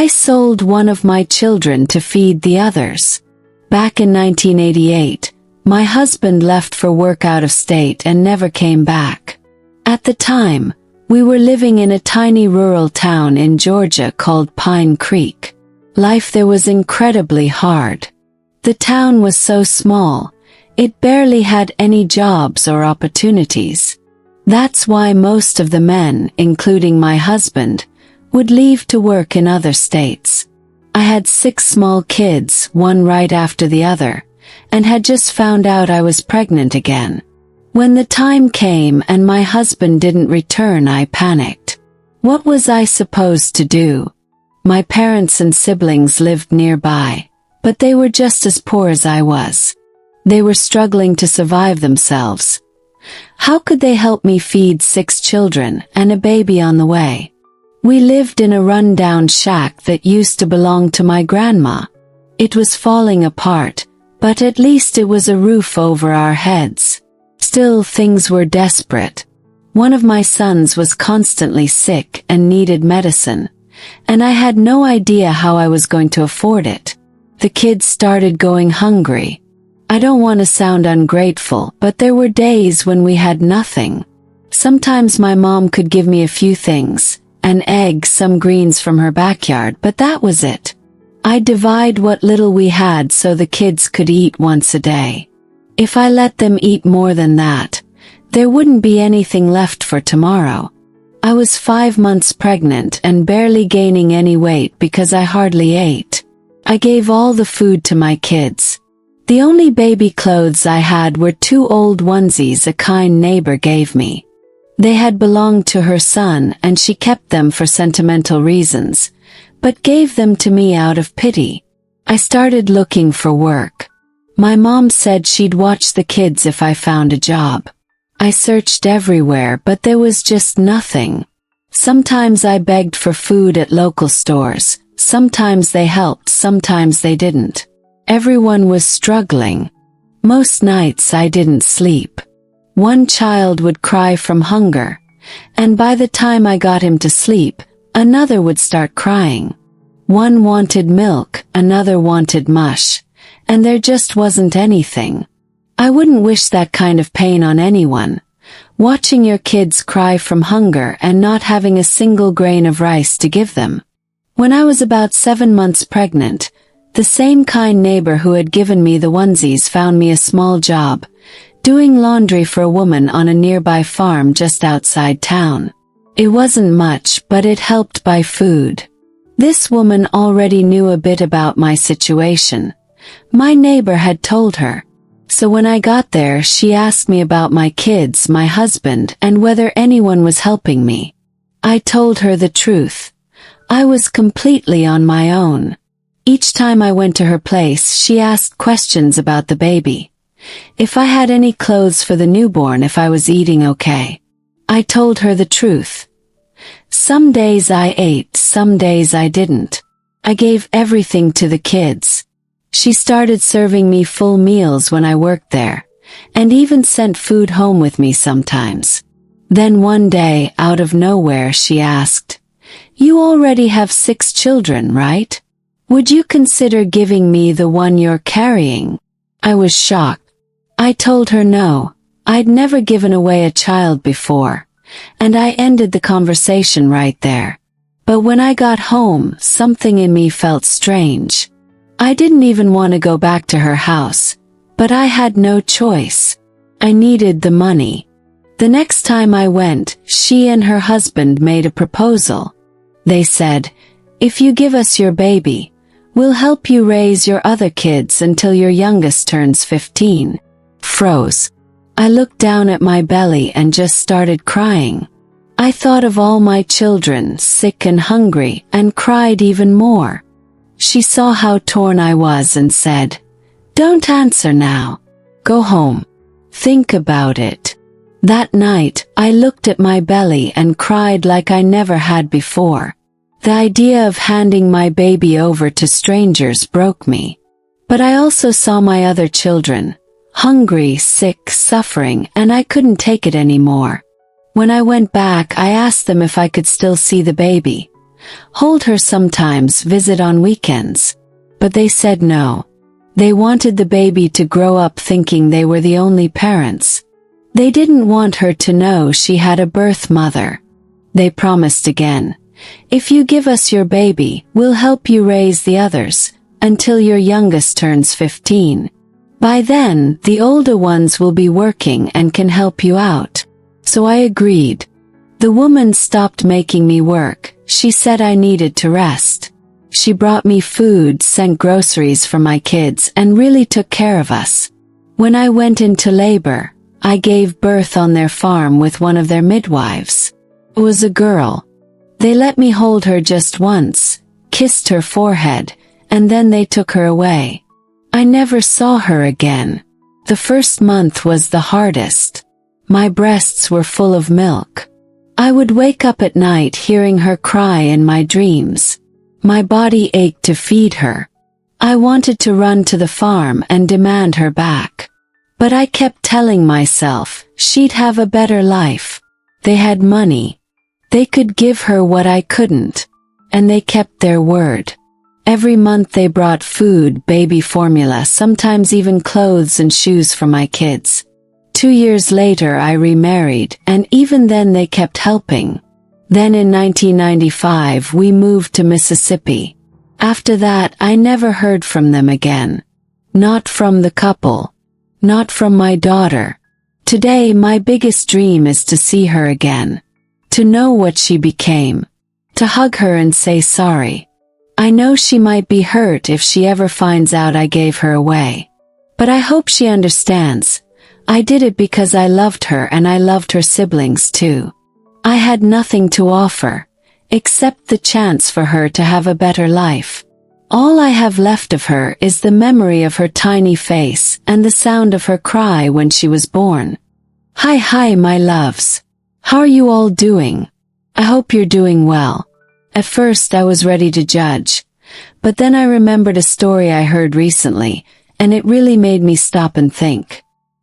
I sold one of my children to feed the others. Back in 1988, my husband left for work out of state and never came back. At the time, we were living in a tiny rural town in Georgia called Pine Creek. Life there was incredibly hard. The town was so small, it barely had any jobs or opportunities. That's why most of the men, including my husband, would leave to work in other states. I had 6 small kids, one right after the other, and had just found out I was pregnant again. When the time came and my husband didn't return, I panicked. What was I supposed to do? My parents and siblings lived nearby, but they were just as poor as I was. They were struggling to survive themselves. How could they help me feed 6 children and a baby on the way? We lived in a run-down shack that used to belong to my grandma. It was falling apart, but at least it was a roof over our heads. Still, things were desperate. One of my sons was constantly sick and needed medicine, and I had no idea how I was going to afford it. The kids started going hungry. I don't want to sound ungrateful, but there were days when we had nothing. Sometimes my mom could give me a few things, an egg, some greens from her backyard, but that was it. I'd divide what little we had so the kids could eat once a day. If I let them eat more than that, there wouldn't be anything left for tomorrow. I was 5 months pregnant and barely gaining any weight because I hardly ate. I gave all the food to my kids. The only baby clothes I had were 2 old onesies a kind neighbor gave me. They had belonged to her son and she kept them for sentimental reasons, but gave them to me out of pity. I started looking for work. My mom said she'd watch the kids if I found a job. I searched everywhere, but there was just nothing. Sometimes I begged for food at local stores, sometimes they helped, sometimes they didn't. Everyone was struggling. Most nights I didn't sleep. One child would cry from hunger, and by the time I got him to sleep, another would start crying. One wanted milk, another wanted mush, and there just wasn't anything. I wouldn't wish that kind of pain on anyone. Watching your kids cry from hunger and not having a single grain of rice to give them. When I was about 7 months pregnant, the same kind neighbor who had given me the onesies found me a small job, doing laundry for a woman on a nearby farm just outside town. It wasn't much, but it helped buy food. This woman already knew a bit about my situation. My neighbor had told her. So when I got there, she asked me about my kids, my husband, and whether anyone was helping me. I told her the truth. I was completely on my own. Each time I went to her place, she asked questions about the baby. If I had any clothes for the newborn, if I was eating okay. I told her the truth. Some days I ate, some days I didn't. I gave everything to the kids. She started serving me full meals when I worked there, and even sent food home with me sometimes. Then one day, out of nowhere, she asked, "You already have 6 children, right? Would you consider giving me the one you're carrying?" I was shocked. I told her no, I'd never given away a child before, and I ended the conversation right there. But when I got home, something in me felt strange. I didn't even want to go back to her house, but I had no choice. I needed the money. The next time I went, she and her husband made a proposal. They said, "If you give us your baby, we'll help you raise your other kids until your youngest turns 15. Froze. I looked down at my belly and just started crying. I thought of all my children, sick and hungry, and cried even more. She saw how torn I was and said, "Don't answer now. Go home. Think about it." That night, I looked at my belly and cried like I never had before. The idea of handing my baby over to strangers broke me. But I also saw my other children, hungry, sick, suffering, and I couldn't take it anymore. When I went back, I asked them if I could still see the baby. hold her sometimes, visit on weekends. But they said no. They wanted the baby to grow up thinking they were the only parents. They didn't want her to know she had a birth mother. They promised again, "If you give us your baby, we'll help you raise the others, until your youngest turns 15. By then, the older ones will be working and can help you out." So I agreed. The woman stopped making me work. She said I needed to rest. She brought me food, sent groceries for my kids, and really took care of us. When I went into labor, I gave birth on their farm with one of their midwives. It was a girl. They let me hold her just once, kissed her forehead, and then they took her away. I never saw her again. The first month was the hardest. My breasts were full of milk. I would wake up at night hearing her cry in my dreams. My body ached to feed her. I wanted to run to the farm and demand her back. But I kept telling myself she'd have a better life. They had money. They could give her what I couldn't. And they kept their word. Every month they brought food, baby formula, sometimes even clothes and shoes for my kids. 2 years later I remarried, and even then they kept helping. Then in 1995 we moved to Mississippi. After that I never heard from them again. Not from the couple. Not from my daughter. Today my biggest dream is to see her again. To know what she became. To hug her and say sorry. I know she might be hurt if she ever finds out I gave her away. But I hope she understands. I did it because I loved her and I loved her siblings too. I had nothing to offer, except the chance for her to have a better life. All I have left of her is the memory of her tiny face and the sound of her cry when she was born. Hi my loves. How are you all doing? I hope you're doing well. At first I was ready to judge, but then I remembered a story I heard recently, and it really made me stop and think.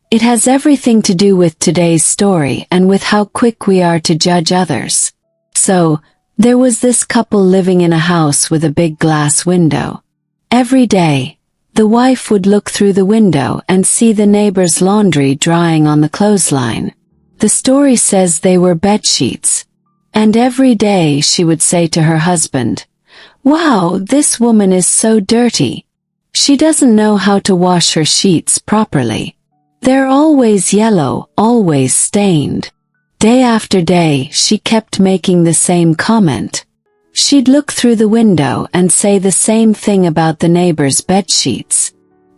It has everything to do with today's story and with how quick we are to judge others. So, there was this couple living in a house with a big glass window. Every day, the wife would look through the window and see the neighbor's laundry drying on the clothesline. The story says they were bedsheets. And every day she would say to her husband, "Wow, this woman is so dirty. She doesn't know how to wash her sheets properly. They're always yellow, always stained." Day after day she kept making the same comment. She'd look through the window and say the same thing about the neighbor's bedsheets.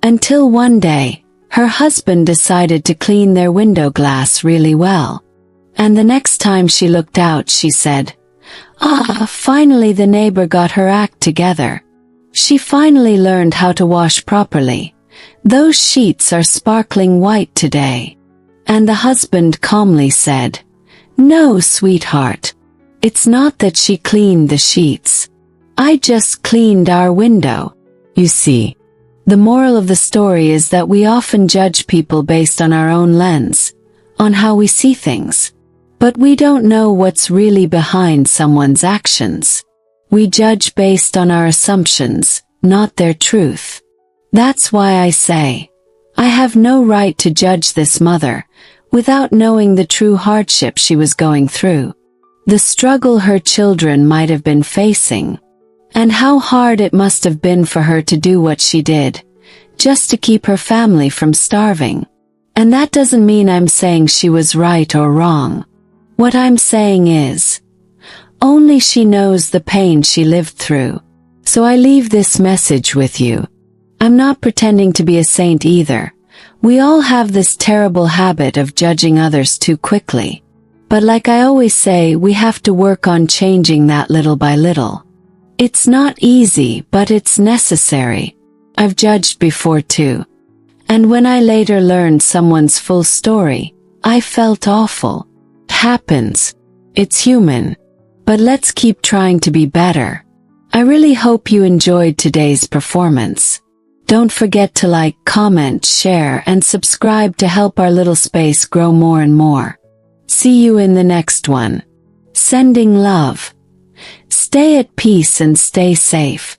Until one day, her husband decided to clean their window glass really well. And the next time she looked out she said, finally the neighbor got her act together. She finally learned how to wash properly. Those sheets are sparkling white today." And the husband calmly said, "No, sweetheart. It's not that she cleaned the sheets. I just cleaned our window." You see, the moral of the story is that we often judge people based on our own lens, on how we see things. But we don't know what's really behind someone's actions. We judge based on our assumptions, not their truth. That's why I say, I have no right to judge this mother, without knowing the true hardship she was going through. The struggle her children might have been facing. And how hard it must have been for her to do what she did, just to keep her family from starving. And that doesn't mean I'm saying she was right or wrong. What I'm saying is, only she knows the pain she lived through. So I leave this message with you. I'm not pretending to be a saint either. We all have this terrible habit of judging others too quickly. But like I always say, we have to work on changing that little by little. It's not easy, but it's necessary. I've judged before too. And when I later learned someone's full story, I felt awful. It happens. It's human. But let's keep trying to be better. I really hope you enjoyed today's performance. Don't forget to like, comment, share, and subscribe to help our little space grow more and more. See you in the next one. Sending love. Stay at peace and stay safe.